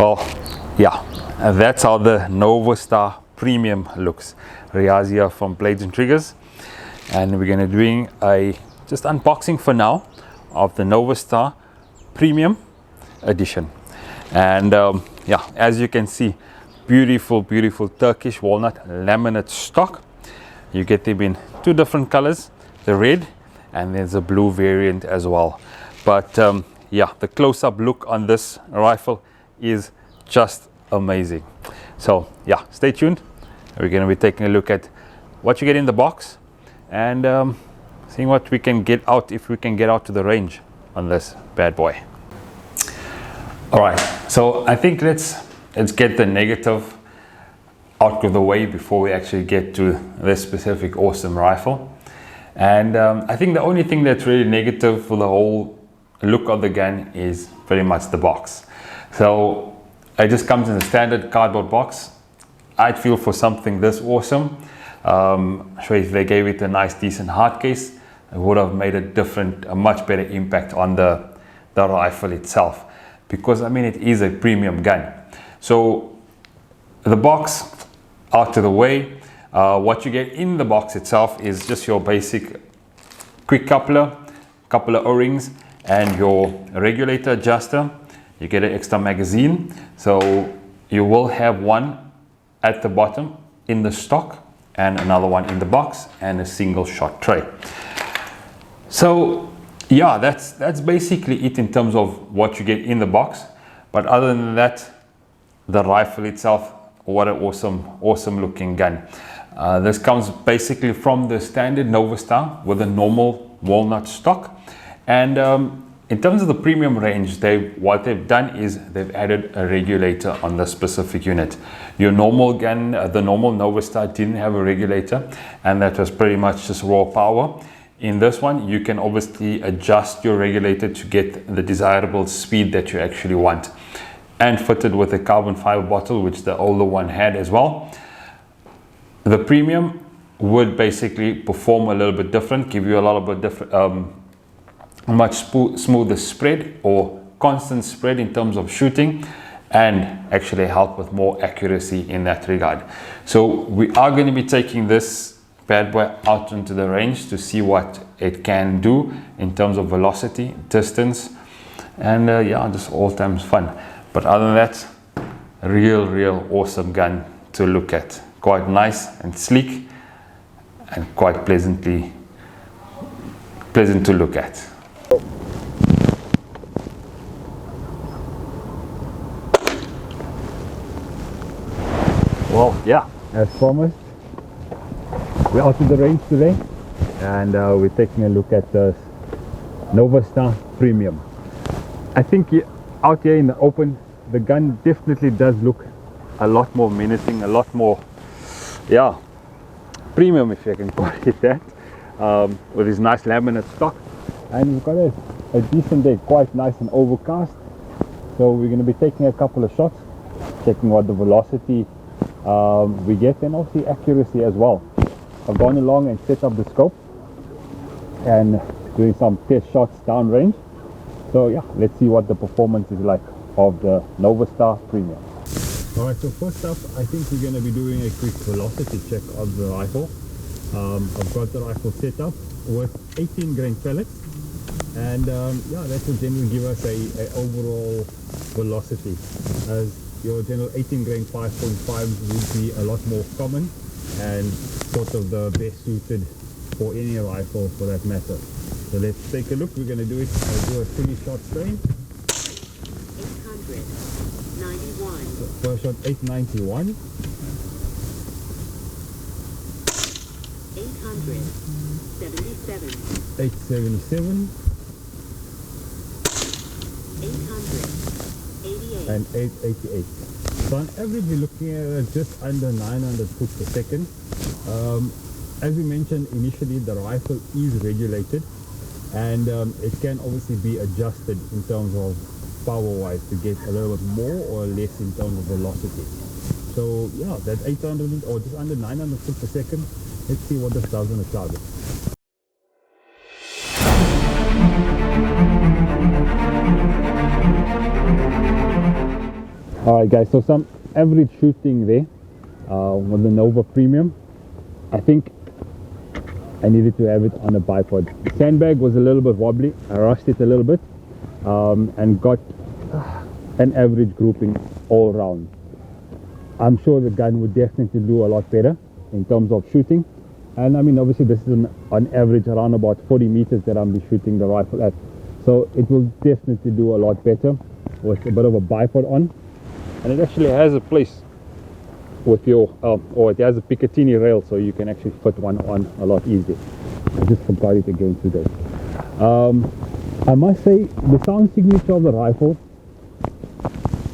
Well, yeah, and that's how the Novastar Premium looks. Riaz here from Blades and Triggers, and we're going to doing a just unboxing for now of the Novastar Premium Edition. And yeah, as you can see, beautiful Turkish walnut laminate stock. You get them in two different colors, the red and there's a blue variant as well. But yeah, the close-up look on this rifle is just amazing. So yeah, stay tuned. We're going to be taking a look at what you get in the box and seeing what we can get out, if we can get out to the range on this bad boy. All right, so I think let's get the negative out of the way before we actually get to this specific awesome rifle. And I think the only thing that's really negative for the whole look of the gun is pretty much the box. So it just comes in a standard cardboard box. I'd feel for something this awesome, I'm sure if they gave it a nice decent hard case, it would have made a much better impact on the rifle itself, because I mean it is a premium gun. So the box out of the way, what you get in the box itself is just your basic quick coupler, couple of O-rings and your regulator adjuster. You get an extra magazine, so you will have one at the bottom in the stock and another one in the box and a single shot tray. So yeah, that's basically it in terms of what you get in the box. But other than that, the rifle itself, what an awesome looking gun. This comes basically from the standard Novastar with a normal walnut stock. And in terms of the premium range, what they've done is they've added a regulator on the specific unit. Your normal gun, the normal Novastar didn't have a regulator, and that was pretty much just raw power. In this one, you can obviously adjust your regulator to get the desirable speed that you actually want, and fitted with a carbon fiber bottle, which the older one had as well. The premium would basically perform a little bit different, give you a lot of different, much smoother spread or constant spread in terms of shooting, and actually help with more accuracy in that regard. So we are going to be taking this bad boy out into the range to see what it can do in terms of velocity, distance, and yeah, just all times fun. But other than that, real awesome gun to look at. Quite nice and sleek and quite pleasant to look at. Well, yeah, as promised, we're out to the range today, and we're taking a look at the Novastar Premium. I think out here in the open, the gun definitely does look a lot more menacing, a lot more, yeah, premium, if you can call it that, with this nice laminate stock. And we've got a decent day, quite nice and overcast. So we're going to be taking a couple of shots, checking what the velocity we get, and also accuracy as well. I've gone along and set up the scope and doing some test shots downrange. So yeah, let's see what the performance is like of the Novastar Premium. Alright, so first up, I think we're going to be doing a quick velocity check of the rifle. I've got the rifle set up with 18 grain pellets, and yeah, that will generally give us a overall velocity, as your general 18 grain 5.5 would be a lot more common and sort of the best suited for any rifle for that matter. So let's take a look. We're going to do it. I'll do a 3-shot strain. 891. So first shot 891. 877. 877. 888. And 888. So on average we're looking at just under 900 foot per second. As we mentioned initially, the rifle is regulated, and it can obviously be adjusted in terms of power wise to get a little bit more or less in terms of velocity. So yeah, that 800 or just under 900 foot per second. Let's see what this does on the target. Alright guys, so some average shooting there with the Nova Premium. I think I needed to have it on a bipod. The sandbag was a little bit wobbly. I rushed it a little bit and got an average grouping all round. I'm sure the gun would definitely do a lot better in terms of shooting. And I mean, obviously this is on average around about 40 meters that I'm shooting the rifle at. So it will definitely do a lot better with a bit of a bipod on. And it actually has a place with your, or it has a Picatinny rail, so you can actually fit one on a lot easier. I just forgot it again today. I must say the sound signature of the rifle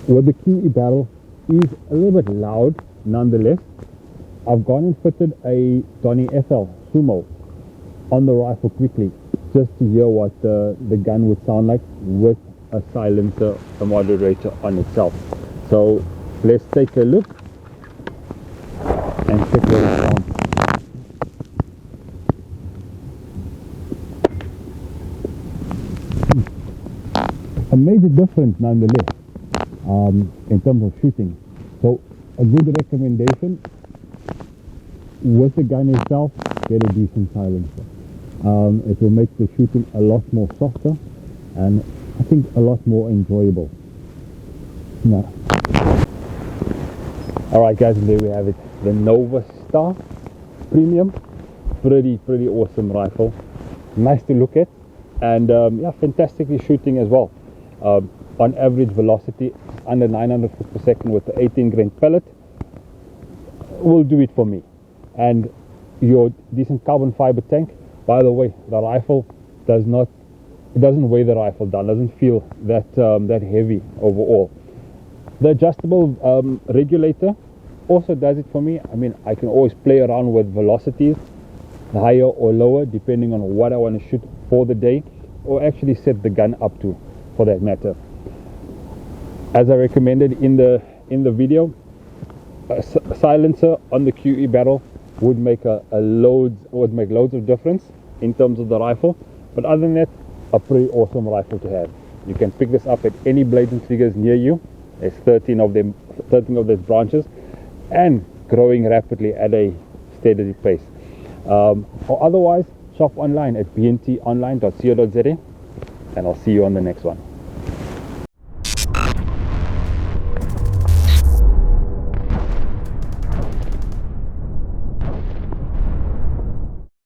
with the QE barrel is a little bit loud nonetheless. I've gone and fitted a Donny SL Sumo on the rifle quickly just to hear what the gun would sound like with a silencer, a moderator on itself. So let's take a look and check what it sounds. A major difference nonetheless in terms of shooting. So a good recommendation with the gun itself, get a decent silencer. It will make the shooting a lot more softer and I think a lot more enjoyable. Now, alright guys, and there we have it, the Novastar Premium. Pretty awesome rifle, nice to look at, and yeah, fantastically shooting as well. On average velocity under 900 foot per second with the 18 grain pellet will do it for me. And your decent carbon fiber tank, by the way, the rifle doesn't weigh the rifle down, doesn't feel that that heavy overall. The adjustable regulator also does it for me. I mean, I can always play around with velocities, higher or lower, depending on what I want to shoot for the day, or actually set the gun up to, for that matter. As I recommended in the video, a silencer on the QE barrel would make loads of difference in terms of the rifle. But other than that, a pretty awesome rifle to have. You can pick this up at any Blades and Triggers near you. There's 13 of these branches, and growing rapidly at a steady pace. Or otherwise, shop online at bntonline.co.za, and I'll see you on the next one.